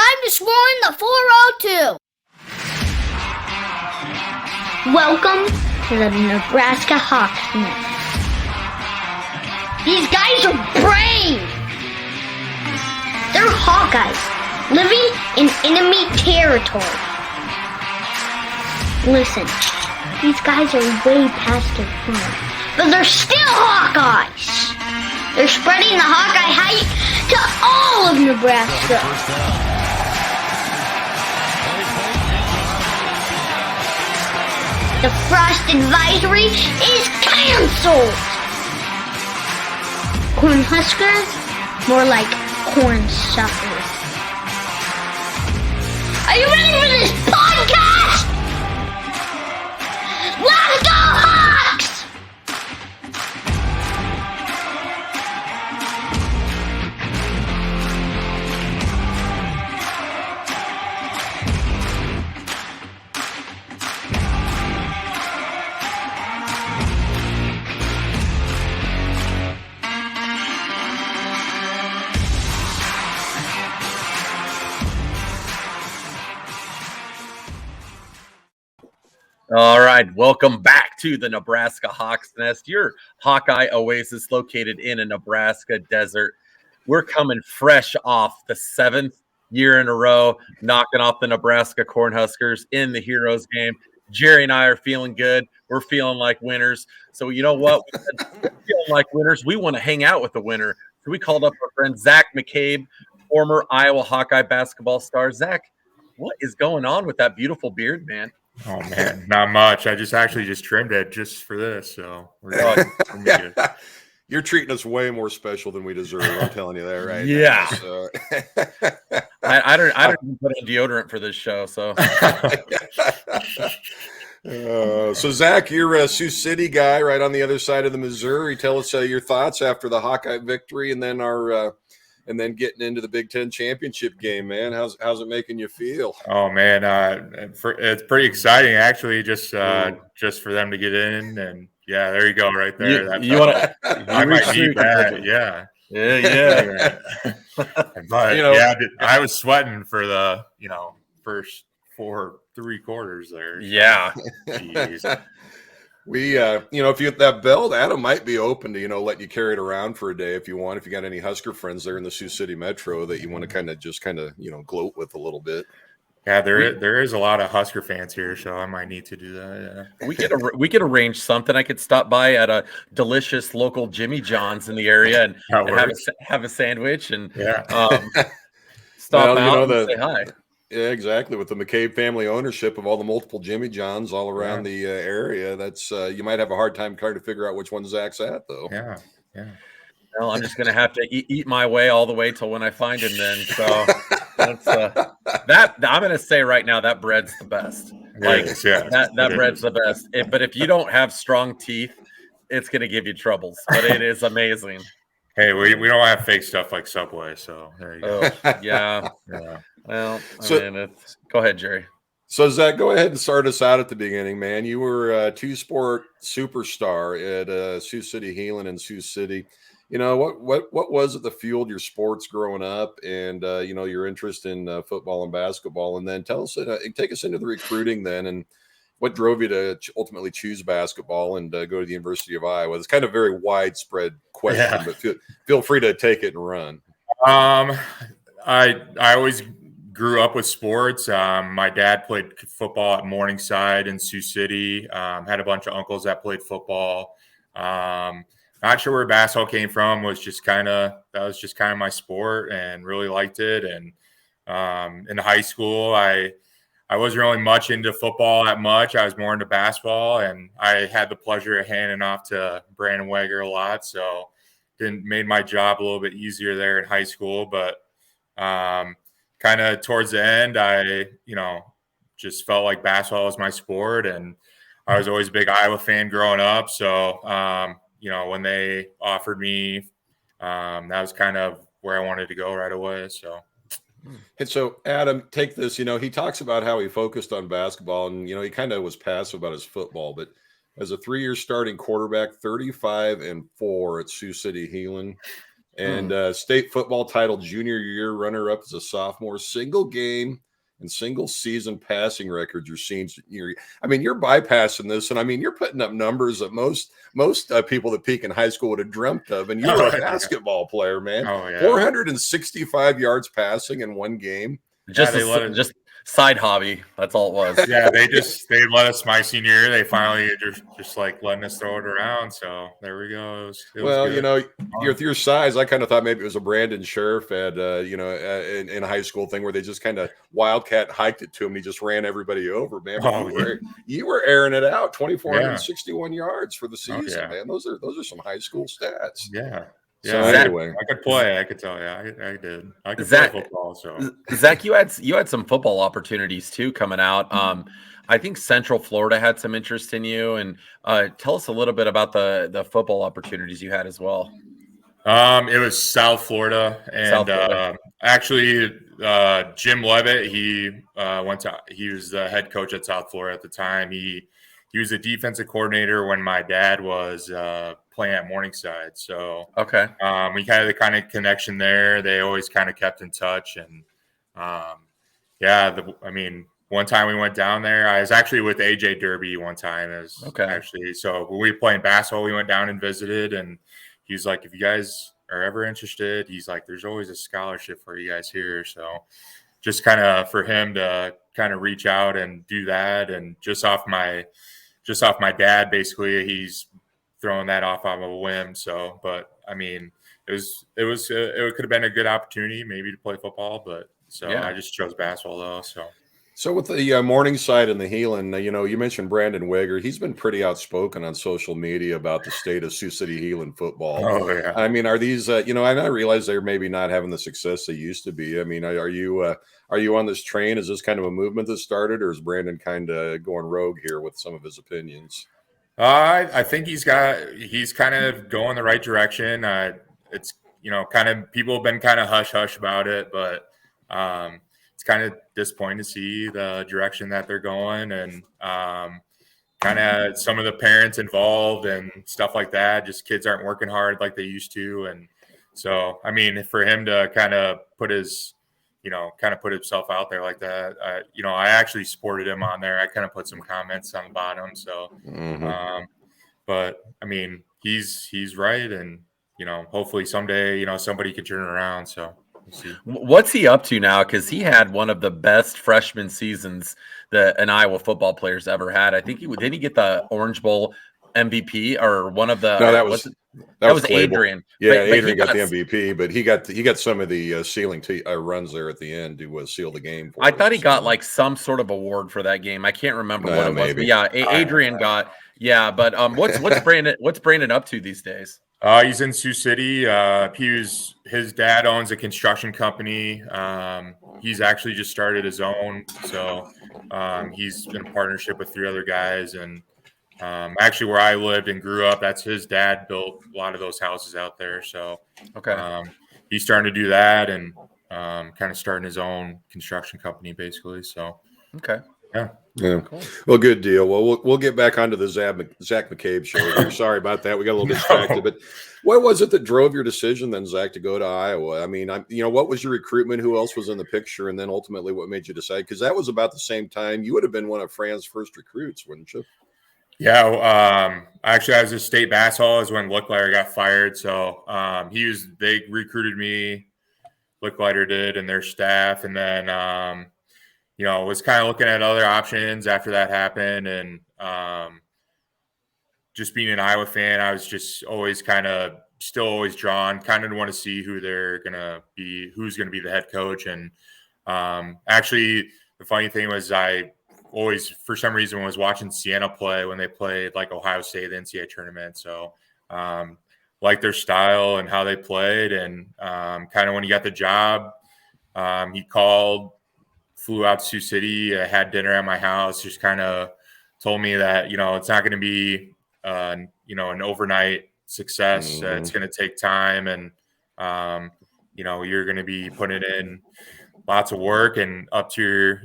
time to score in the 402. Welcome to the Nebraska Hawkeyes. These guys are brave. They're Hawkeyes living in enemy territory. Listen, these guys are way past their prime, but they're still Hawkeyes. They're spreading the Hawkeye hype to all of Nebraska. The frost advisory is canceled. Cornhuskers, more like corn suckers. Are you ready for this podcast? Let's go Hawks! All right, welcome back to the Nebraska Hawks Nest, your Hawkeye oasis located in a Nebraska desert. We're coming fresh off the 7th year in a row, knocking off the Nebraska Cornhuskers in the Heroes game. Jerry and I are feeling good. We're feeling like winners. So you know what? We're feeling like winners. We want to hang out with the winner. So we called up our friend Zach McCabe, former Iowa Hawkeye basketball star. Zach, what is going on with that beautiful beard, man? Oh man, not much. I just trimmed it just for this, so we're good. You're treating us way more special than we deserve. I'm telling you that right yeah. now. So. I don't even put on deodorant for this show, so. So Zach, you're a Sioux City guy, right on the other side of the Missouri. Tell us your thoughts after the Hawkeye victory, and then and then getting into the Big Ten championship game, man. How's it making you feel? Oh man, it's pretty exciting actually. Just for them to get in, and yeah, there you go, right there. I might need that. Yeah. But I was sweating for the first 3 quarters there. Yeah. Jeez. We, if you get that belt, Adam might be open to, let you carry it around for a day if you want. If you got any Husker friends there in the Sioux City Metro that you want to kind of gloat with a little bit. Yeah, there is a lot of Husker fans here, so I might need to do that. Yeah. We could arrange something. I could stop by at a delicious local Jimmy John's in the area and have a sandwich and stop out and say hi. Yeah, exactly. With the McCabe family ownership of all the multiple Jimmy Johns all around the area, that's you might have a hard time trying to figure out which one Zach's at, though. Yeah. Well, I'm just gonna have to eat my way all the way till when I find him. Then, so that's that. I'm gonna say right now that bread's the best. That bread's the best. But if you don't have strong teeth, it's gonna give you troubles. But it is amazing. Hey, we don't have fake stuff like Subway, so there you go. Yeah. Well, go ahead, Jerry. So, Zach, go ahead and start us out at the beginning, man. You were a two-sport superstar at Sioux City Heelan in Sioux City. What was it that fueled your sports growing up and, your interest in football and basketball? And then take us into the recruiting then and what drove you to ultimately choose basketball and go to the University of Iowa? It's kind of a very widespread question, but feel free to take it and run. I always grew up with sports. My dad played football at Morningside in Sioux City. Had a bunch of uncles that played football. Not sure where basketball came from. That was just kind of my sport and really liked it. And in high school, I wasn't really much into football that much. I was more into basketball, and I had the pleasure of handing off to Brandon Wager a lot. So made my job a little bit easier there in high school. But kind of towards the end, I just felt like basketball was my sport, and I was always a big Iowa fan growing up. So when they offered me, that was kind of where I wanted to go right away. So. And so, Adam, take this. He talks about how he focused on basketball, and he kind of was passive about his football. But as a 3-year starting quarterback, 35-4 at Sioux City Heelan, and state football title junior year runner-up as a sophomore, single game and single season passing records your senior year. I mean, you're bypassing this, and I mean, you're putting up numbers that most people that peak in high school would have dreamt of. And you're a basketball player, man. 465 yards passing in one game. Just side hobby. That's all it was. Yeah, they let us my senior year. They finally just like letting us throw it around. So there we go. It was you know, your size, I kind of thought maybe it was a Brandon Sheriff at in high school thing where they just kind of wildcat hiked it to him. He just ran everybody over, man. You were airing it out, 2,461 yards for the season, man. Those are some high school stats. Yeah. So yeah, anyway, I could play. I could tell you, I did. I could play football. So Zach, you had some football opportunities too coming out. I think Central Florida had some interest in you, and tell us a little bit about the football opportunities you had as well. It was South Florida, and actually, Jim Levitt. He was the head coach at South Florida at the time. He was a defensive coordinator when my dad was playing at Morningside. So we had the kind of connection there. They always kind of kept in touch, and one time we went down there. I was actually with AJ Derby one time. Actually, so when we were playing basketball, we went down and visited, and he was like, "If you guys are ever interested," he's like, "there's always a scholarship for you guys here." So just kind of for him to kind of reach out and do that, and just off my dad, basically, he's throwing that off on a whim. So, but I mean, it could have been a good opportunity maybe to play football, but I just chose basketball though. So with the Morningside and the Heelan, you mentioned Brandon Wegger. He's been pretty outspoken on social media about the state of Sioux City Heelan football. Oh yeah. I mean, are these? I realize they're maybe not having the success they used to be. I mean, are you on this train? Is this kind of a movement that started, or is Brandon kind of going rogue here with some of his opinions? I think he's kind of going the right direction. It's kind of people have been kind of hush hush about it, but it's kind of disappointing to see the direction that they're going, and kind of some of the parents involved and stuff like that. Just kids aren't working hard like they used to, and so I mean, for him to kind of put himself out there like that, I actually supported him on there. I kind of put some comments on the bottom. So, but I mean, he's right, and hopefully someday somebody could turn it around. So. We'll see. What's he up to now? Because he had one of the best freshman seasons that an Iowa football player's ever had. I think did he get the Orange Bowl MVP or one of the? No, that was Adrian. Yeah, Adrian got the MVP, but he got some of the ceiling runs there at the end to seal the game. I thought he got like some sort of award for that game. I can't remember what it was. But yeah, Adrian got. Yeah, but what's Brandon up to these days? He's in Sioux City. His dad owns a construction company. He's actually just started his own. So he's in a partnership with 3 other guys. And actually where I lived and grew up, that's his dad built a lot of those houses out there. So he's starting to do that and kind of starting his own construction company basically. So, Yeah. Cool. Well, good deal. Well, we'll get back onto the Zach McCabe show here. Sorry about that. We got a little distracted. But what was it that drove your decision then, Zach, to go to Iowa? I mean, what was your recruitment? Who else was in the picture? And then ultimately what made you decide? Because that was about the same time. You would have been one of Fran's first recruits, wouldn't you? Yeah. Actually, I was at state basketball is when Licklider got fired. So they recruited me, Licklider did, and their staff. And then was kind of looking at other options after that happened. And just being an Iowa fan, I was just always still always drawn, kind of want to see who's going to be the head coach. And actually, the funny thing was I always, for some reason, was watching Siena play when they played like Ohio State, the NCAA tournament. So liked their style and how they played. And kind of when he got the job, he called, flew out to Sioux City, had dinner at my house, just kind of told me that, it's not going to be, an overnight success. It's going to take time. And, you're going to be putting in lots of work and up to your,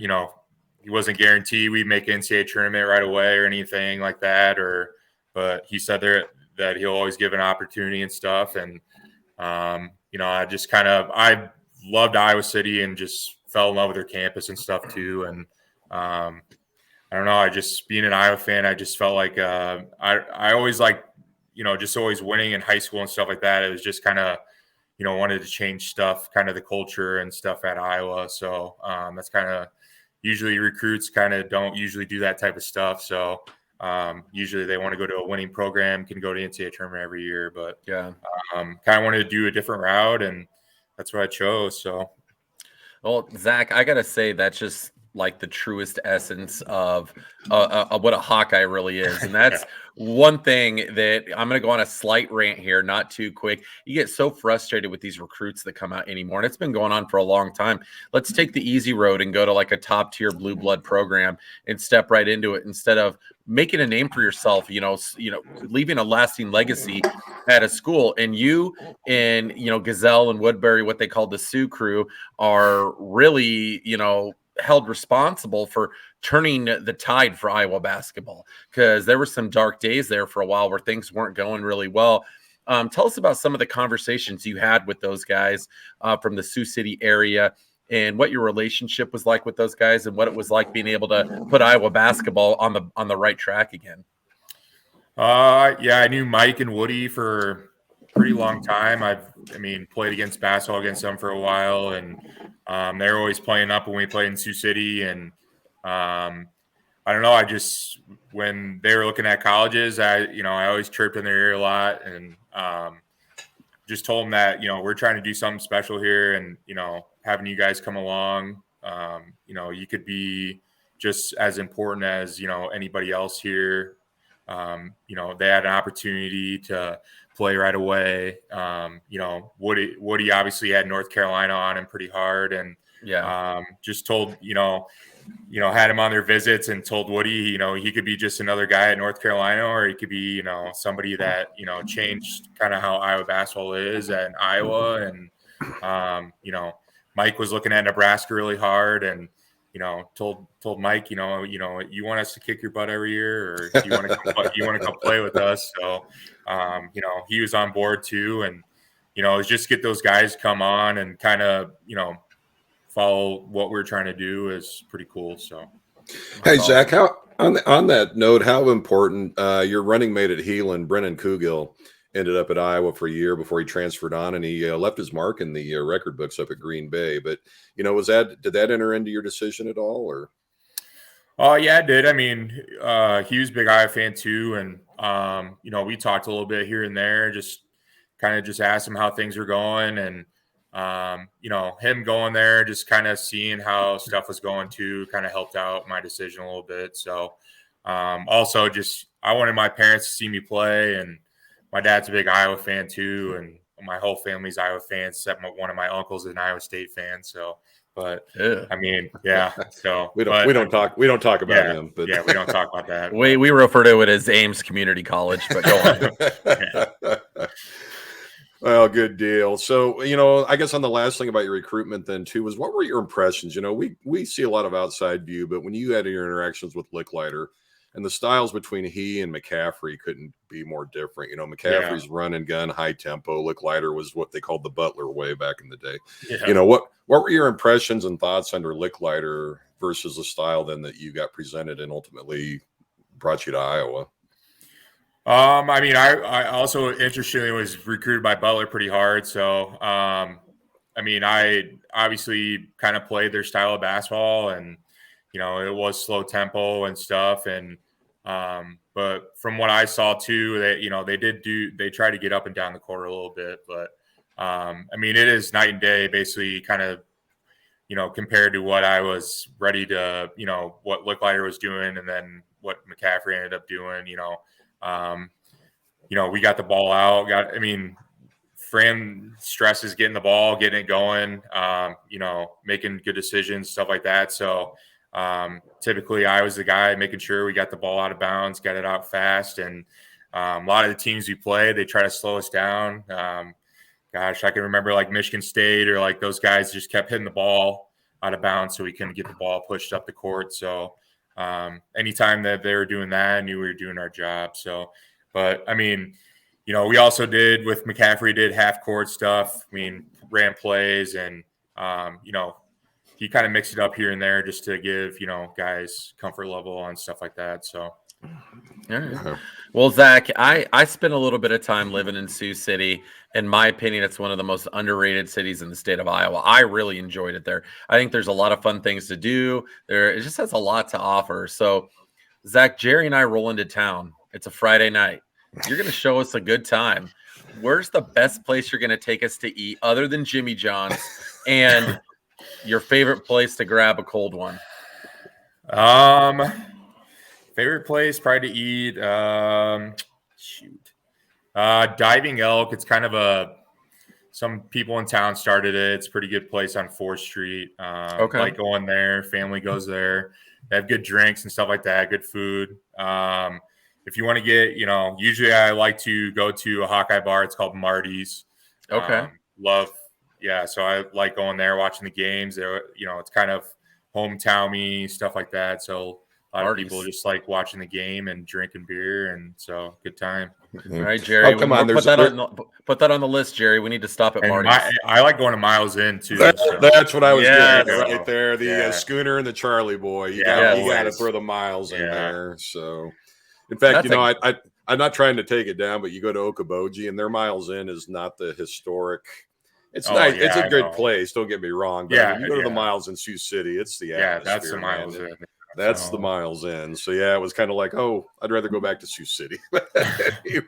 he wasn't guaranteed we'd make NCAA tournament right away or anything like that. But he said that he'll always give an opportunity and stuff. And, I loved Iowa City and just fell in love with their campus and stuff too. And I don't know, I just being an Iowa fan, I just felt like I always like, just always winning in high school and stuff like that. It was just kind of, wanted to change stuff, kind of the culture and stuff at Iowa. So that's kind of usually recruits kind of don't usually do that type of stuff. So usually they want to go to a winning program, can go to NCAA tournament every year, but Yeah. kind of wanted to do a different route, and that's what I chose. So, well, Zach, I gotta say that's just like the truest essence of what a Hawkeye really is, and that's one thing that I'm going to go on a slight rant here, not too quick. You get so frustrated with these recruits that come out anymore, and it's been going on for a long time. Let's take the easy road and go to like a top tier blue blood program and step right into it instead of making a name for yourself. Leaving a lasting legacy at a school. And you and Gazelle and Woodbury, what they call the Sioux Crew, are really held responsible for turning the tide for Iowa basketball, because there were some dark days there for a while where things weren't going really well. Tell us about some of the conversations you had with those guys from the Sioux City area, and what your relationship was like with those guys, and what it was like being able to put Iowa basketball on the right track again. I knew Mike and Woody for a pretty long time. Played basketball against them for a while, and they were always playing up when we played in Sioux City. And I don't know, when they were looking at colleges, I always chirped in their ear a lot, and just told them that, we're trying to do something special here, and, having you guys come along, you could be just as important as, anybody else here. They had an opportunity to play right away. Woody obviously had North Carolina on him pretty hard, and just told, had him on their visits and told Woody, he could be just another guy at North Carolina, or he could be, somebody that, changed kind of how Iowa basketball is at Iowa. And, Mike was looking at Nebraska really hard, and, told Mike, you want us to kick your butt every year, or you want to come play with us? So, he was on board too. And, it was just get those guys come on and kind of, follow what we're trying to do is pretty cool. So, hey, Zach, how on that note, how important your running mate at Heelan, Brennan Kugill, ended up at Iowa for a year before he transferred on, and he left his mark in the record books up at Green Bay. But did that enter into your decision at all, or? Oh yeah, it did. He was a big Iowa fan too, and we talked a little bit here and there, just asked him how things were going, and him going there, just kind of seeing how stuff was going too, kind of helped out my decision a little bit. So, also just, I wanted my parents to see me play, and my dad's a big Iowa fan too. And my whole family's Iowa fans, except one of my uncles is an Iowa State fan. So, but yeah. So we don't talk about him, but we don't talk about that. We refer to it as Ames Community College, but go on. Well, good deal. So, I guess on the last thing about your recruitment then too was, what were your impressions? We see a lot of outside view, but when you had your interactions with Licklider, and the styles between he and McCaffrey couldn't be more different. McCaffrey's run and gun, high tempo. Licklider was what they called the Butler way back in the day. Yeah. What were your impressions and thoughts under Licklider versus the style then that you got presented and ultimately brought you to Iowa? I also, interestingly, was recruited by Butler pretty hard. So, I obviously kind of played their style of basketball, and, it was slow tempo and stuff. And, but from what I saw too, they try to get up and down the court a little bit, but, it is night and day, basically, kind of, compared to what I was ready to, what Licklider was doing, and then what McCaffrey ended up doing. We got the ball out. Fran stresses getting the ball, getting it going, making good decisions, stuff like that. So typically I was the guy making sure we got the ball out of bounds, got it out fast. And a lot of the teams we play, they try to slow us down. I can remember like Michigan State, or like those guys just kept hitting the ball out of bounds, so we couldn't get the ball pushed up the court. So anytime that they were doing that, I knew we were doing our job. So, but we also did with McCaffrey, did half court stuff. I mean, ran plays and, he kind of mixed it up here and there just to give, guys comfort level on stuff like that. So. All right. Well, Zach, I spent a little bit of time living in Sioux City. In my opinion, it's one of the most underrated cities in the state of Iowa. I really enjoyed it there. I think there's a lot of fun things to do there. It just has a lot to offer. So, Zach, Jerry and I roll into town. It's a Friday night. You're going to show us a good time. Where's the best place you're going to take us to eat other than Jimmy John's, and your favorite place to grab a cold one? Favorite place probably to eat. Diving Elk. It's kind of some people in town started it. It's a pretty good place on 4th Street. Okay. Like going there. Family goes there. They have good drinks and stuff like that. Good food. If you want to get, usually I like to go to a Hawkeye bar. It's called Marty's. Okay. So I like going there, watching the games. It's kind of hometown-y, stuff like that. So a lot of people just like watching the game and drinking beer, and so good time. All right, Jerry. Oh, come on. Put that on the list, Jerry. We need to stop at Marty's. I like going to Miles Inn too. That's what I was getting at Yes. right there. The Schooner and the Charlie Boy. You got to throw the Miles in there. So, in fact, I'm not trying to take it down, but you go to Okoboji and their Miles Inn is not the historic. It's nice. It's a good place. Don't get me wrong. But when you go to the Miles in Sioux City, it's the atmosphere. That's the Miles Inn. That's the Miles Inn. So it was kind of like, I'd rather go back to Sioux City. Anyway,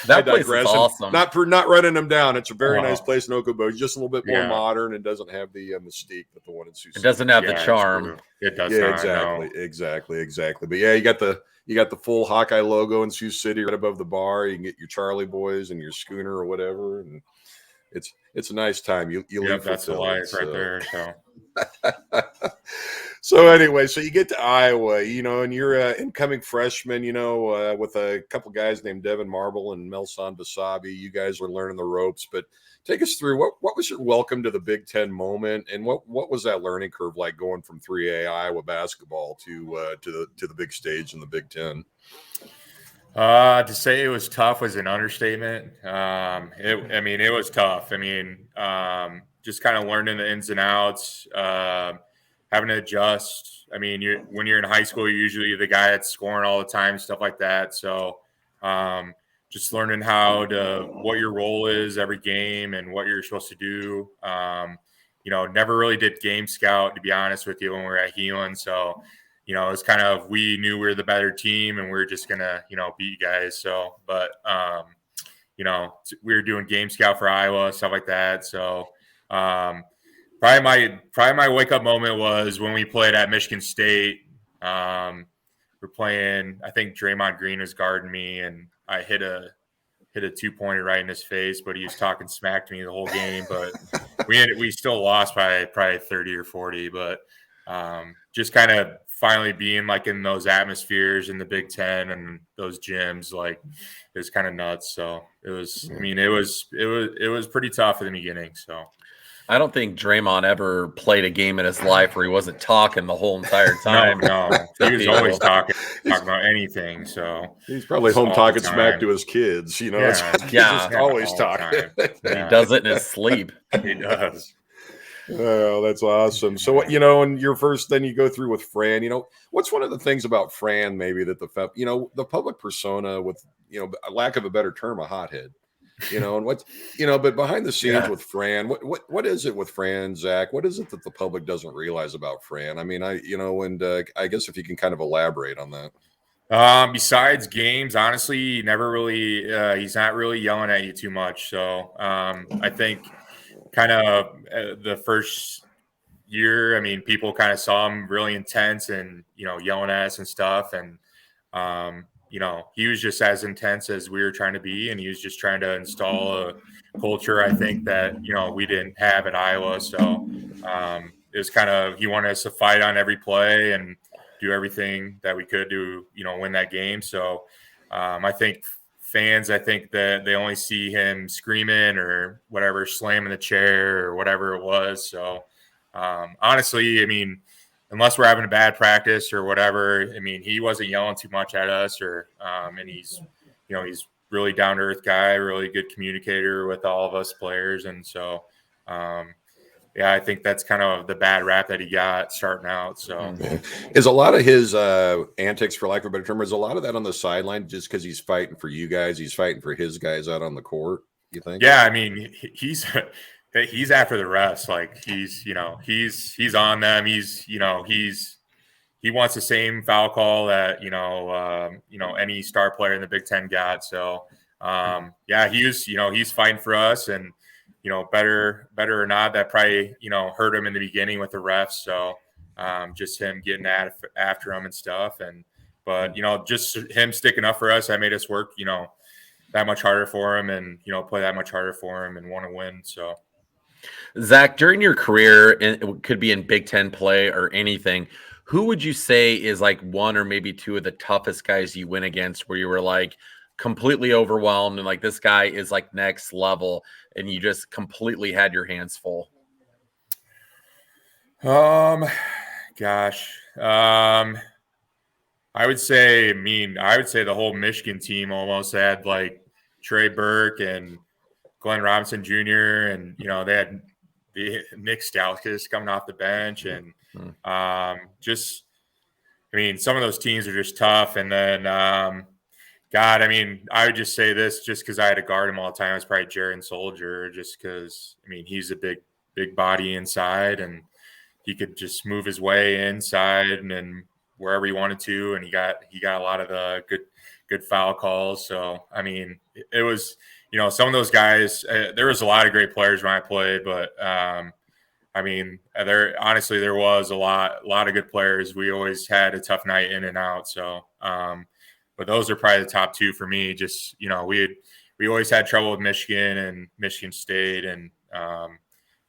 that place is awesome. Not running them down. It's a very nice place in Okoboji, just a little bit more modern and doesn't have the mystique that the one in Sioux City. It doesn't have the charm. It does. Yeah, exactly. But you got the full Hawkeye logo in Sioux City right above the bar. You can get your Charlie Boys and your Schooner or whatever, and it's a nice time. You leave. That's the life right there. So. So anyway, so you get to Iowa, and you're an incoming freshman, with a couple guys named Devin Marble and Melson Basabi. You guys were learning the ropes, but take us through what was your welcome to the Big Ten moment, and what was that learning curve like going from 3A Iowa basketball to the big stage in the Big Ten? To say it was tough was an understatement. It was tough. Just kind of learning the ins and outs. Having to adjust. When you're in high school, you're usually the guy that's scoring all the time, stuff like that. So just learning what your role is every game and what you're supposed to do. Never really did game scout, to be honest with you, when we were at Heelan. So, it's kind of, we knew we were the better team and we were just going to, beat you guys. So, but, we were doing game scout for Iowa, stuff like that. So, Probably my wake up moment was when we played at Michigan State. We're playing. I think Draymond Green was guarding me, and I hit a 2-pointer right in his face. But he was talking smack to me the whole game. But we still lost by probably 30 or 40. But just kind of finally being like in those atmospheres in the Big Ten and those gyms, like it was kind of nuts. So it was. It was pretty tough in the beginning. So. I don't think Draymond ever played a game in his life where he wasn't talking the whole entire time. No. He was always talking about anything. So he's probably home talking smack to his kids. He's just always talking. He does it in his sleep. He does. Oh, that's awesome. So, and your first, then you go through with Fran. What's one of the things about Fran maybe that the public persona with, a lack of a better term, a hothead. And what's, but behind the scenes with Fran, what is it with Fran, Zach? What is it that the public doesn't realize about Fran? I guess if you can kind of elaborate on that. Besides games, honestly, he's not really yelling at you too much. So I think kind of the first year, people kind of saw him really intense and, yelling at us and stuff. And, he was just as intense as we were trying to be, and he was just trying to install a culture, I think, that, we didn't have at Iowa. So it was kind of, he wanted us to fight on every play and do everything that we could to, win that game. So I think fans, that they only see him screaming or whatever, slamming the chair or whatever it was. So honestly, unless we're having a bad practice or whatever, he wasn't yelling too much at us, or and he's really down to earth guy, really good communicator with all of us players, and so. Yeah, I think that's kind of the bad rap that he got starting out. So, is a lot of his antics, for lack of a better term, is a lot of that on the sideline just because he's fighting for you guys, he's fighting for his guys out on the court? You think? Yeah, I mean, he's after the refs. Like he's on them. He wants the same foul call that any star player in the Big Ten got. So, yeah, he's fighting for us and. Better or not, that probably, hurt him in the beginning with the refs. So just him getting after him and stuff. But just him sticking up for us, that made us work, that much harder for him and, play that much harder for him and want to win. So. Zach, during your career, it could be in Big Ten play or anything, who would you say is like one or maybe two of the toughest guys you went against where you were like completely overwhelmed and like this guy is like next level and you just completely had your hands full? Gosh. I would say the whole Michigan team almost had like Trey Burke and Glenn Robinson Jr. and they had Nick Stauskas coming off the bench and some of those teams are just tough. And then God, I would just say this just because I had to guard him all the time. It's probably Jaron Soldier, just because he's a big body inside and he could just move his way inside and wherever he wanted to, and he got a lot of the good foul calls. So it was some of those guys. There was a lot of great players when I played, but there was a lot of good players. We always had a tough night in and out. So. But those are probably the top two for me. Just, we always had trouble with Michigan and Michigan State. And,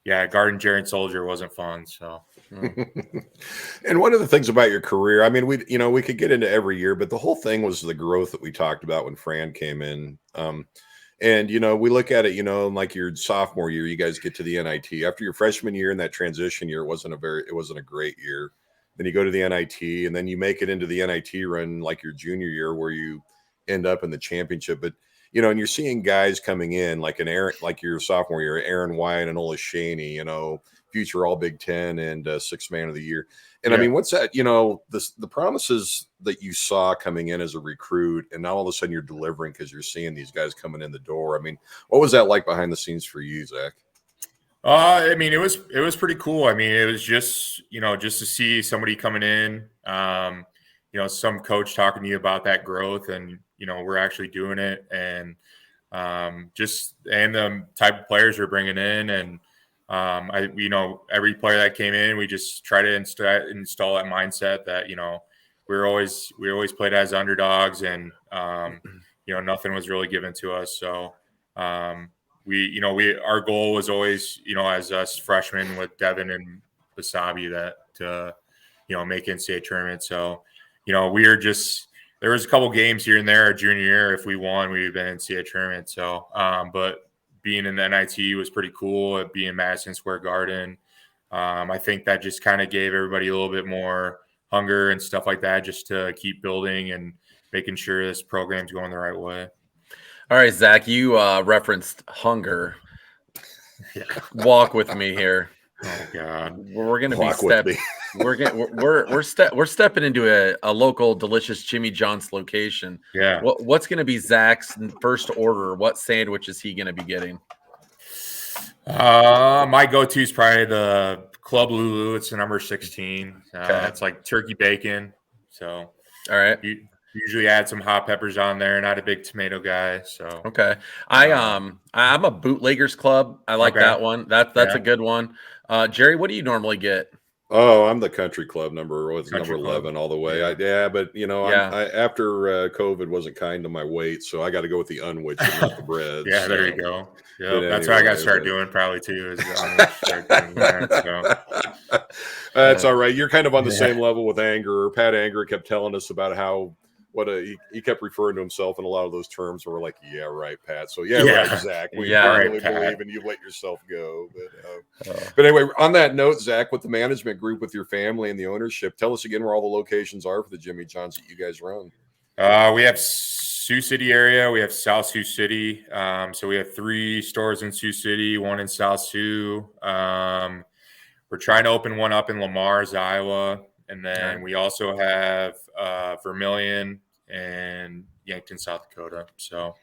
guarding Jaron Soldier wasn't fun. So. And one of the things about your career, we could get into every year, but the whole thing was the growth that we talked about when Fran came in. And, we look at it, like your sophomore year, you guys get to the NIT. After your freshman year and that transition year, it wasn't a great year. Then you go to the NIT, and then you make it into the NIT run like your junior year, where you end up in the championship. But and you're seeing guys coming in like your sophomore year, Aaron Wyatt and Ola Shaney, future All Big Ten and sixth man of the year. And what's that? The promises that you saw coming in as a recruit, and now all of a sudden you're delivering because you're seeing these guys coming in the door. What was that like behind the scenes for you, Zach? It was pretty cool. It was just to see somebody coming in, some coach talking to you about that growth and, we're actually doing it and the type of players we're bringing in. And, every player that came in, we just try to install that mindset that, we always played as underdogs and, nothing was really given to us. So, our goal was always, as us freshmen with Devin and Basabi to make NCAA tournament. So, there was a couple games here and there our junior year. If we won, we'd been in NCAA tournament. So, but being in the NIT was pretty cool. Being Madison Square Garden, I think that just kind of gave everybody a little bit more hunger and stuff like that, just to keep building and making sure this program's going the right way. All right, Zach, you referenced hunger. Yeah. Walk with me here. Oh God, we're going to be stepping. We're stepping into a local delicious Jimmy John's location. Yeah. What's going to be Zach's first order? What sandwich is he going to be getting? My go-to is probably the Club Lulu. It's the number 16. Okay. It's like turkey bacon. So all right. Usually add some hot peppers on there. Not a big tomato guy. So okay. I'm a Bootleggers Club. I like that one. That's a good one. Jerry, what do you normally get? Oh, I'm the Country Club number 11 all the way. But after COVID wasn't kind to my weight, so I got to go with the unwich and not the bread. Yeah, there you go. Yeah, that's what I got to start doing probably too. Is start doing that, so. That's all right. You're kind of on the same level with Anger. Pat Anger kept telling us about how he kept referring to himself in a lot of those terms, and we're like, yeah, right, Pat. So right, Zach. We really believe in you. Let yourself go. But anyway, on that note, Zach, with the management group, with your family and the ownership, tell us again where all the locations are for the Jimmy John's that you guys run. We have Sioux City area. We have South Sioux City. So we have 3 stores in Sioux City, 1 in South Sioux. We're trying to open one up in Lamar's, Iowa. And then we also have Vermilion and Yankton, South Dakota. So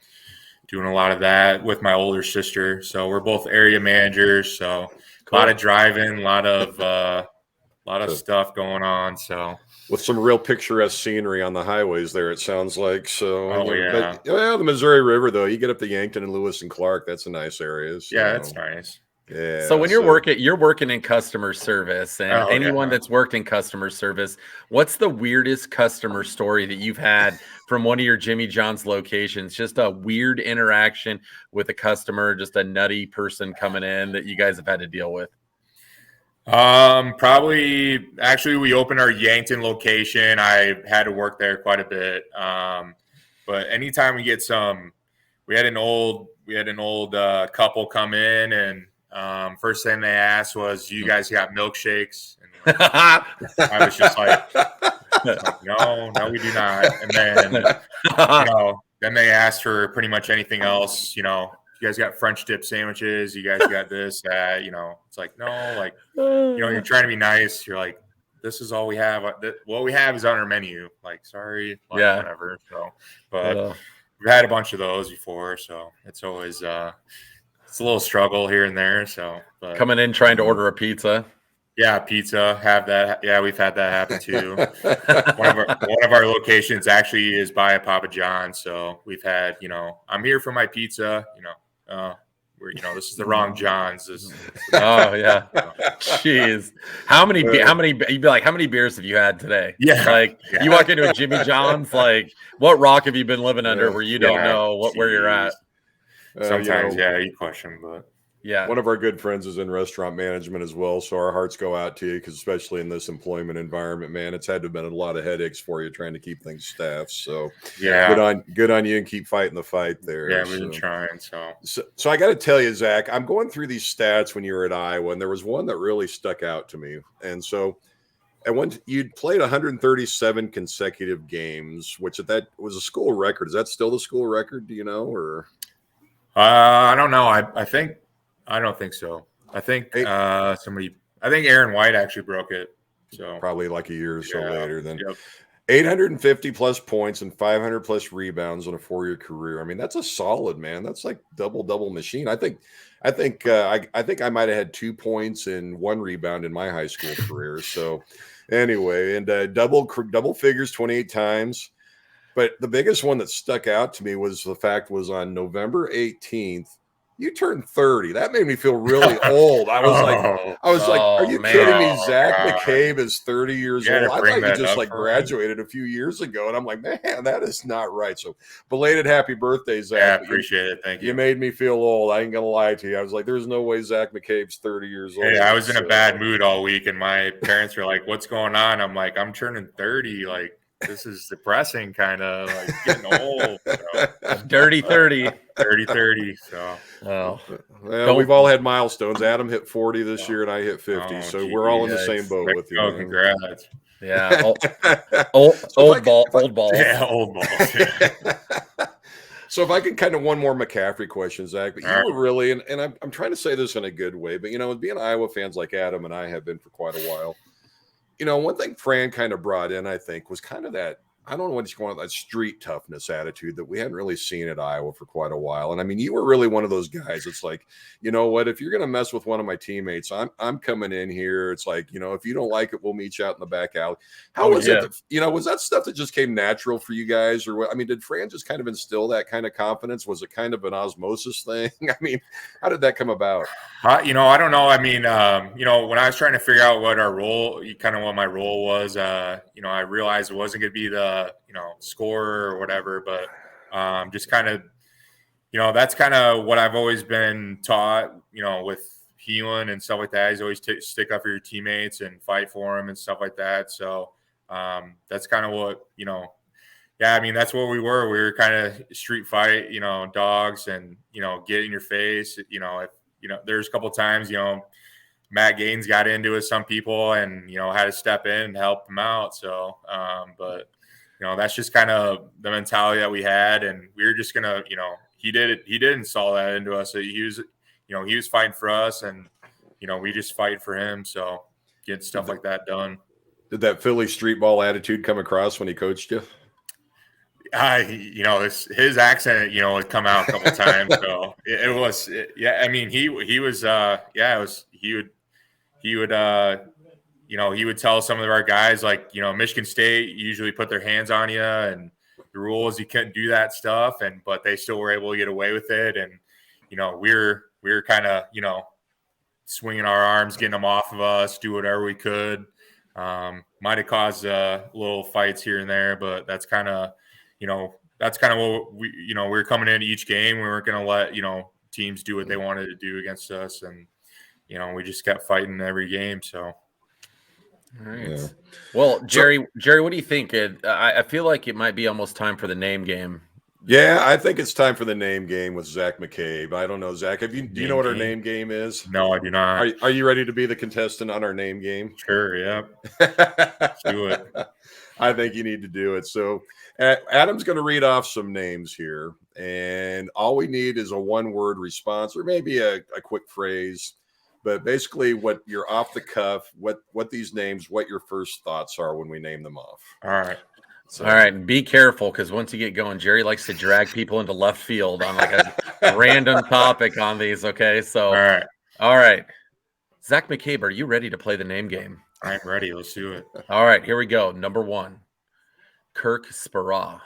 doing a lot of that with my older sister. So we're both area managers. So a lot of driving, a lot of stuff going on. So with some real picturesque scenery on the highways there, it sounds like. So, yeah. But, the Missouri River, though, you get up to Yankton and Lewis and Clark. That's a nice area. So. Yeah, that's nice. Yeah. So when you're working in customer service, and anyone that's worked in customer service, what's the weirdest customer story that you've had from one of your Jimmy John's locations? Just a weird interaction with a customer, just a nutty person coming in that you guys have had to deal with. Probably actually we opened our Yankton location. I had to work there quite a bit. But anytime we get we had an old couple come in, and first thing they asked was, "You guys got milkshakes?" And I was just like, no, we do not. And then, then they asked for pretty much anything else. You guys got French dip sandwiches? You guys got this, that? It's like, no, like, you're trying to be nice. You're like, this is all we have. What we have is on our menu. Like, sorry, whatever. So, but we've had a bunch of those before, so it's always it's a little struggle here and there. So, but, coming in trying to order a pizza. Yeah, pizza. Have that. Yeah, we've had that happen too. one of our locations actually is by a Papa John's, so we've had. I'm here for my pizza. This is the wrong John's. Oh yeah, jeez. How many? You'd be like, how many beers have you had today? Yeah, you walk into a Jimmy John's, like, what rock have you been living under where you don't know where you're at? Sometimes, you question, but. Yeah. One of our good friends is in restaurant management as well. So our hearts go out to you, because especially in this employment environment, man, it's had to have been a lot of headaches for you trying to keep things staffed. So good on you, and keep fighting the fight there. Yeah, we've been trying. So I got to tell you, Zach, I'm going through these stats when you were at Iowa, and there was one that really stuck out to me. And so you'd played 137 consecutive games, which that was a school record. Is that still the school record? Do you know, or? I don't know. I don't think so. I think I think Aaron White actually broke it. So probably like a year or so later then. Yep. 850 plus points and 500 plus rebounds in a 4-year career. I mean, that's a solid, man. That's like double machine. I think I might have had 2 points and 1 rebound in my high school career. So anyway, and double figures 28 times. But the biggest one that stuck out to me was on November 18th. You turned 30. That made me feel really old. I was like, are you kidding me? Zach McCabe is 30 years old. I thought you just graduated a few years ago. And I'm like, man, that is not right. So belated happy birthday, Zach. Yeah, appreciate it. Thank you. You made me feel old. I ain't going to lie to you. I was like, there's no way Zach McCabe's 30 years old. Yeah, I was in a bad mood all week, and my parents were like, what's going on? I'm like, I'm turning 30. Like, this is depressing, kind of like getting old. Dirty 30. Dirty 30. So, well, we've all had milestones. Adam hit 40 this year, and I hit 50. So we're all in the same boat with you. Oh, congrats. Yeah. Old ball. Yeah, old ball. So if I can kind of one more McCaffrey question, Zach, but you were really, and I'm trying to say this in a good way, but, being Iowa fans like Adam and I have been for quite a while, one thing Fran kind of brought in, I think, was kind of that, I don't know what he's calling it, that street toughness attitude that we hadn't really seen at Iowa for quite a while. And I mean, you were really one of those guys. It's like, you know what, if you're going to mess with one of my teammates, I'm coming in here. It's like, if you don't like it, we'll meet you out in the back alley. How was it? Was that stuff that just came natural for you guys, or what? I mean, did Fran just kind of instill that kind of confidence? Was it kind of an osmosis thing? I mean, how did that come about? I don't know. I mean, when I was trying to figure out what our role, kind of what my role was, I realized it wasn't going to be the, scorer or whatever, but just kind of, that's kind of what I've always been taught, with Heelan and stuff like that. He's always stick up for your teammates and fight for them and stuff like that. So that's kind of what, I mean, that's what we were. We were kind of street fight, dogs, and, get in your face. There's a couple of times, Matt Gaines got into it with some people and, had to step in and help them out. So, but that's just kind of the mentality that we had, and we were just gonna, he did install that into us. He was fighting for us, and we just fight for him. So get stuff like that done. Did that Philly street ball attitude come across when he coached you? His accent, would come out a couple times. So it was. I mean, he was. He would tell some of our guys, like, Michigan State usually put their hands on you, and the rule is you couldn't do that stuff, but they still were able to get away with it. And we were kind of swinging our arms, getting them off of us, do whatever we could. Might have caused little fights here and there, but that's kind of what we we're coming into each game. We weren't going to let teams do what they wanted to do against us, and we just kept fighting every game. So. All right. Yeah. Well, Jerry, what do you think? I feel like it might be almost time for the name game. Yeah, I think it's time for the name game with Zach McCabe. I don't know, Zach. Do you know what our name game is? No, I do not. Are you ready to be the contestant on our name game? Sure, yeah. Let's do it. I think you need to do it. So Adam's going to read off some names here, and all we need is a one-word response or maybe a quick phrase. But basically, what you're off the cuff, what these names, what your first thoughts are when we name them off. All right. So. All right, and be careful, because once you get going, Jerry likes to drag people into left field on like a random topic on these. Okay, so all right. Zach McCabe, are you ready to play the name game? I'm ready. Let's do it. All right, here we go. Number 1, Kirk Spara.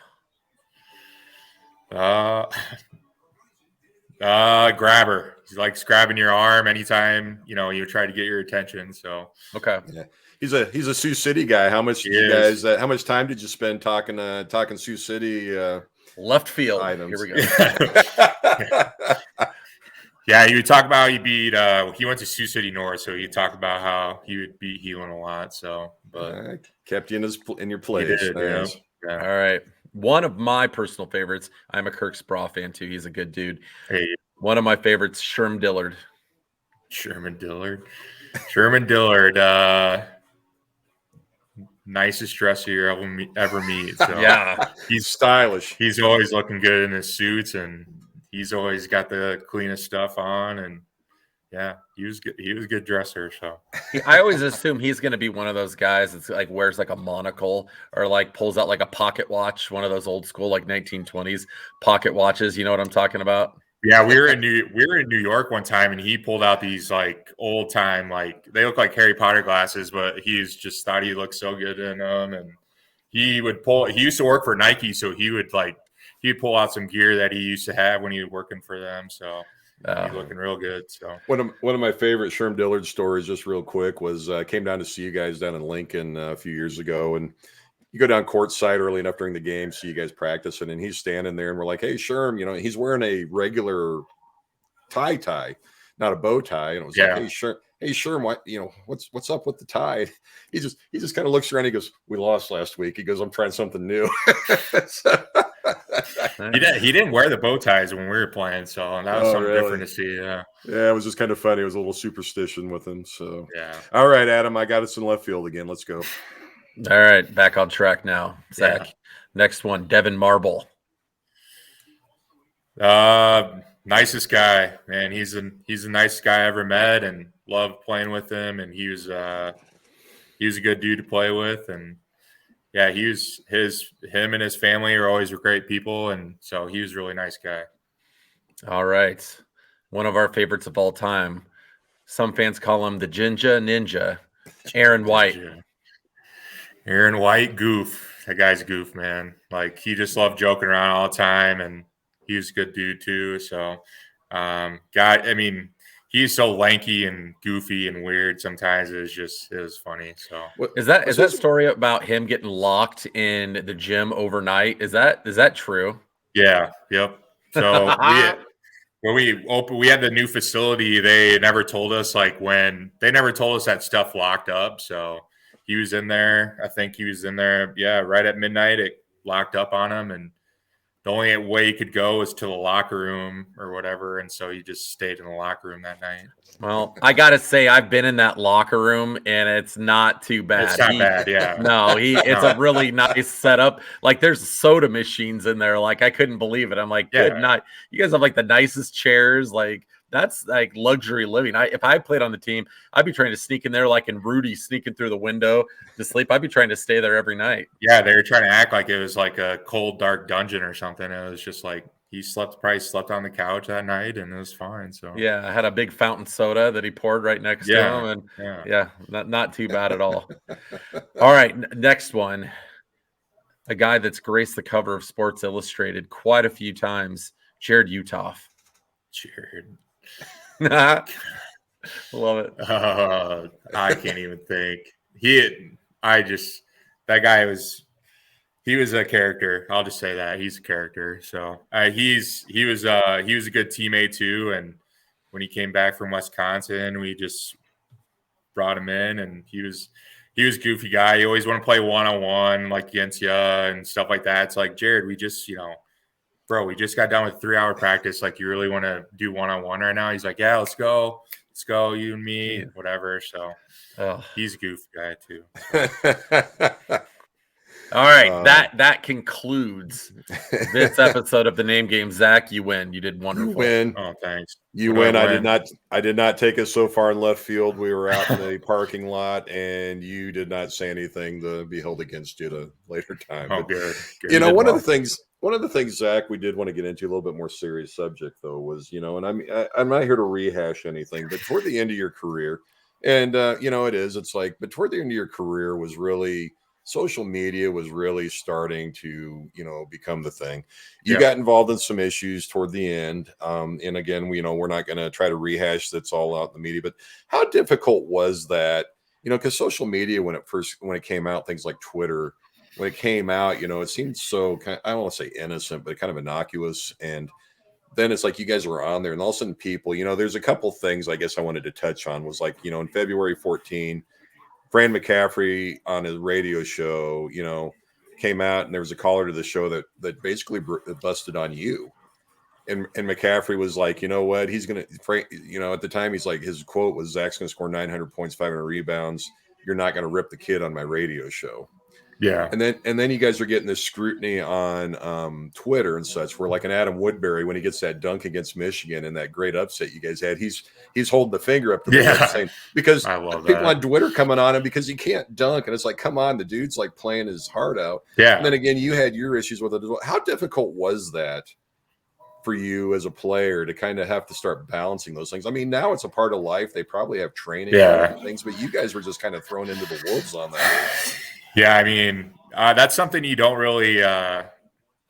Grabber. He likes grabbing your arm anytime you try to get your attention. So okay, yeah. He's a Sioux City guy. How much how much time did you spend talking Sioux City left field items? Here we go. Yeah, he would talk about he went to Sioux City North, so he talked about how he would beat Heelan a lot. So, but kept you in your place. He did, nice. Yeah. All right, one of my personal favorites. I'm a Kirk Spara fan too. He's a good dude. Hey. One of my favorites, Sherm Dillard. Sherman Dillard. Nicest dresser you ever meet. So yeah, he's stylish. He's always looking good in his suits, and he's always got the cleanest stuff on. And yeah, he was good. He was a good dresser. So I always assume he's going to be one of those guys that's like wears like a monocle or like pulls out like a pocket watch, one of those old school like 1920s pocket watches. You know what I'm talking about? Yeah, we were in New York one time, and he pulled out these like old time, like they look like Harry Potter glasses, but he's just thought he looked so good in them. And he used to work for Nike, so he'd pull out some gear that he used to have when he was working for them. So he's looking real good. So one of my favorite Sherm Dillard stories, just real quick, was came down to see you guys down in Lincoln a few years ago, and you go down courtside early enough during the game, see you guys practicing, and he's standing there, and we're like, "Hey, Sherm," he's wearing a regular tie, not a bow tie, and it was like, "Hey, Sherm, what, what's up with the tie?" He just kind of looks around. He goes, "We lost last week." He goes, "I'm trying something new." He didn't wear the bow ties when we were playing, so that was something different to see. Yeah, it was just kind of funny. It was a little superstition with him. So yeah. All right, Adam, I got us in left field again. Let's go. All right, back on track now, Zach. Yeah. Next one, Devin Marble. Nicest guy, man. He's the nicest guy I ever met, and loved playing with him. And he was a good dude to play with, and yeah, him and his family are always great people, and so he was a really nice guy. All right, one of our favorites of all time. Some fans call him the Jinja Ninja, Aaron White. Aaron White, goof. That guy's goof, man. Like, he just loved joking around all the time, and he was a good dude too. So, he's so lanky and goofy and weird. Sometimes it was funny. So, is that story about him getting locked in the gym overnight? Is that true? Yeah. Yep. So when we had the new facility, they never told us that stuff locked up. So he was in there. I think he was in there. Yeah, right at midnight, it locked up on him, and the only way he could go was to the locker room or whatever, and so he just stayed in the locker room that night. Well, I gotta say, I've been in that locker room, and it's not too bad. It's not bad, yeah. No, it's a really nice setup. Like, there's soda machines in there. Like, I couldn't believe it. I'm like, good night. You guys have like the nicest chairs. Like, that's like luxury living. If I played on the team, I'd be trying to sneak in there, like in Rudy sneaking through the window to sleep. I'd be trying to stay there every night. Yeah, they were trying to act like it was like a cold, dark dungeon or something. It was just like he probably slept on the couch that night, and it was fine. So yeah, I had a big fountain soda that he poured right next to him, and not too bad at all. All right, next one, a guy that's graced the cover of Sports Illustrated quite a few times, Jared Utoff. Jared. Love it. I can't even think. That guy he was a character. I'll just say that he's a character. So he was a good teammate too. And when he came back from Wisconsin, we just brought him in, and he was a goofy guy. He always want to play one-on-one like against you and stuff like that. It's like, Jared, we just, bro, we just got done with 3-hour practice. Like, you really want to do one-on-one right now? He's like, yeah, let's go, you and me, whatever. So he's a goofy guy too. All right, that concludes this episode of the Name Game. Zach, you win. You did wonderful. You win. Oh, thanks. You win. I did not take us so far in left field. We were out in the parking lot, and you did not say anything to be held against you at a later time. Oh, but, good. One of the things, Zach, we did want to get into a little bit more serious subject though was, and I'm not here to rehash anything, but toward the end of your career, and it's like, but toward the end of your career was really. Social media was really starting to, become the thing. You got involved in some issues toward the end. And again, we're not going to try to rehash that's all out in the media, but how difficult was that? Because social media, when it came out, things like Twitter, when it came out, it seemed so I don't want to say innocent, but kind of innocuous. And then it's like you guys were on there, and all of a sudden people, there's a couple things I guess I wanted to touch on was like, in February 14, Fran McCaffrey on his radio show, came out, and there was a caller to the show that basically busted on you. And McCaffrey was like, you know what? He's going to, at the time, he's like, his quote was, Zach's going to score 900 points, 500 rebounds. You're not going to rip the kid on my radio show. Yeah. And then you guys are getting this scrutiny on Twitter and such, where like an Adam Woodbury, when he gets that dunk against Michigan and that great upset you guys had, he's holding the finger up to the left saying, because people on Twitter coming on him because he can't dunk. And it's like, come on, the dude's like playing his heart out. Yeah. And then again, you had your issues with it as well. How difficult was that for you as a player to kind of have to start balancing those things? I mean, now it's a part of life. They probably have training and things, but you guys were just kind of thrown into the wolves on that. Yeah, I mean, that's something you don't really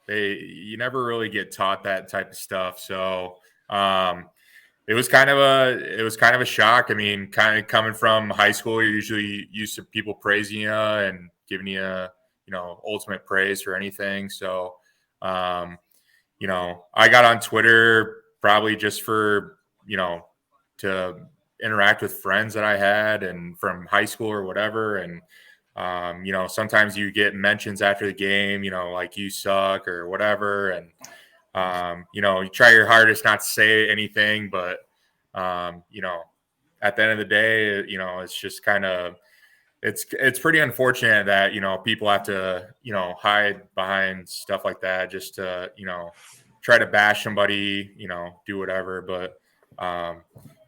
you never really get taught that type of stuff. So it was kind of a shock. I mean, kind of coming from high school, you're usually used to people praising you and giving you ultimate praise for anything. So I got on Twitter probably just for to interact with friends that I had and from high school or whatever. And sometimes you get mentions after the game, like you suck or whatever. And, you try your hardest not to say anything, but, at the end of the day, it's just kind of, it's pretty unfortunate that, people have to, hide behind stuff like that just to, try to bash somebody, do whatever. But,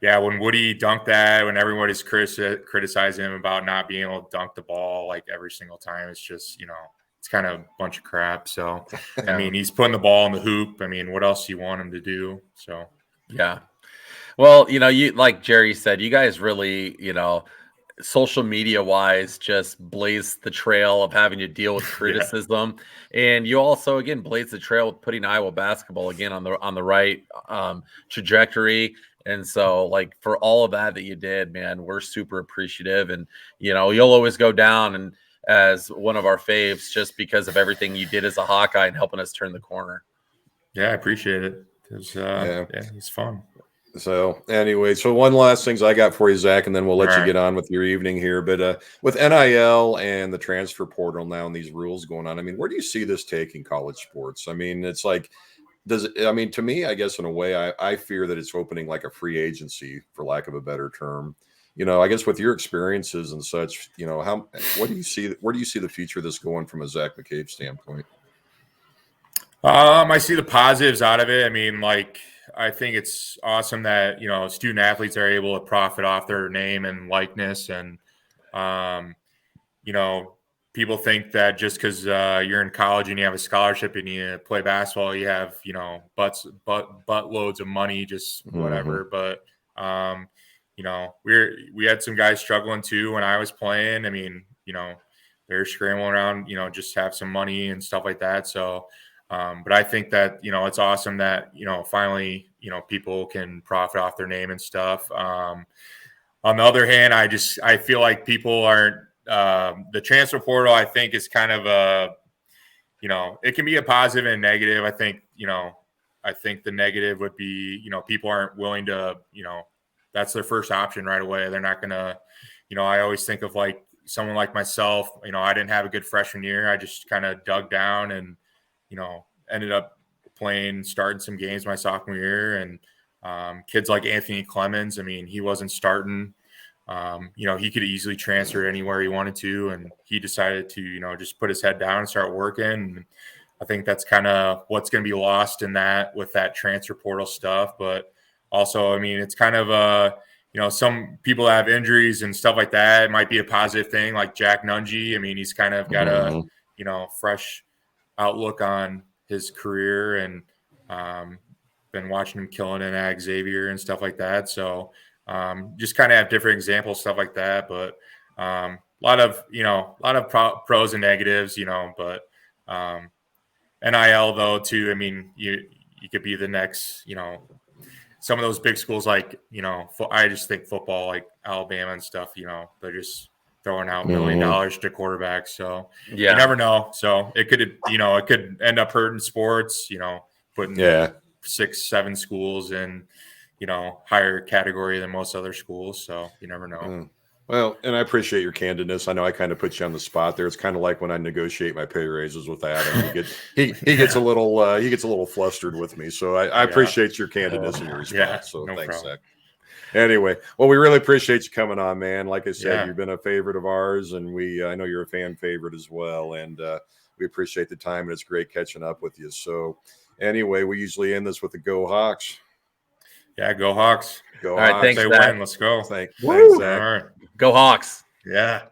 when Woody dunked that, when everybody's criticizing him about not being able to dunk the ball like every single time, it's just, it's kind of a bunch of crap. So, I mean, he's putting the ball in the hoop. I mean, what else do you want him to do? So, yeah. Well, you, like Jerry said, you guys really, social media wise just blazed the trail of having to deal with criticism. And you also, again, blazed the trail with putting Iowa basketball again on the right trajectory. And so, like, for all of that you did, man, we're super appreciative. And, you'll always go down and as one of our faves just because of everything you did as a Hawkeye and helping us turn the corner. Yeah, I appreciate it. It was, it's fun. So anyway, so one last things I got for you, Zach, and then we'll let All you right. get on with your evening here. But with NIL and the transfer portal now and these rules going on, I mean, where do you see this taking college sports? I mean, it's like, I mean, to me, I guess in a way, I fear that it's opening like a free agency, for lack of a better term. I guess with your experiences and such, what do you see? Where do you see the future of this going from a Zach McCabe standpoint? I see the positives out of it. I mean, like, I think it's awesome that, student athletes are able to profit off their name and likeness. And, you know, people think that just because you're in college and you have a scholarship and you play basketball, you have, butt loads of money, just whatever. But, we had some guys struggling too when I was playing. I mean, they're scrambling around, just have some money and stuff like that. So, but I think that, it's awesome that, finally, people can profit off their name and stuff. On the other hand, I feel like people aren't, the transfer portal, I think, is kind of it can be a positive and negative. I think the negative would be, people aren't willing to, that's their first option right away. They're not going to, I always think of like someone like myself, I didn't have a good freshman year. I just kind of dug down and, ended up starting some games my sophomore year. And kids like Anthony Clemens, I mean, he wasn't starting. He could easily transfer anywhere he wanted to, and he decided to, just put his head down and start working. And I think that's kind of what's going to be lost in that with that transfer portal stuff. But also, I mean, it's kind of some people have injuries and stuff like that. It might be a positive thing, like Jack Nungy. I mean, he's kind of got a fresh outlook on his career, and been watching him killing it at Xavier and stuff like that. So just kind of have different examples, stuff like that. But a lot of pros and negatives, but NIL though too. I mean, you could be the next, some of those big schools like, I just think football, like Alabama and stuff, they're just throwing out $1 million to quarterbacks. So you never know. So it could end up hurting sports, putting 6-7 schools in, higher category than most other schools. So you never know. Well, and I appreciate your candidness. I know I kind of put you on the spot there. It's kind of like when I negotiate my pay raises with Adam. He gets a little flustered with me. So I appreciate your candidness and your response. So no thanks, problem. Zach. Anyway, well, we really appreciate you coming on, man. Like I said, you've been a favorite of ours, and I know you're a fan favorite as well. And we appreciate the time, and it's great catching up with you. So anyway, we usually end this with the Go Hawks. Yeah, go Hawks. Go All right, Hawks. thanks, They Zach. win. Let's go. Thanks, All Zach. right. Go Hawks. Yeah.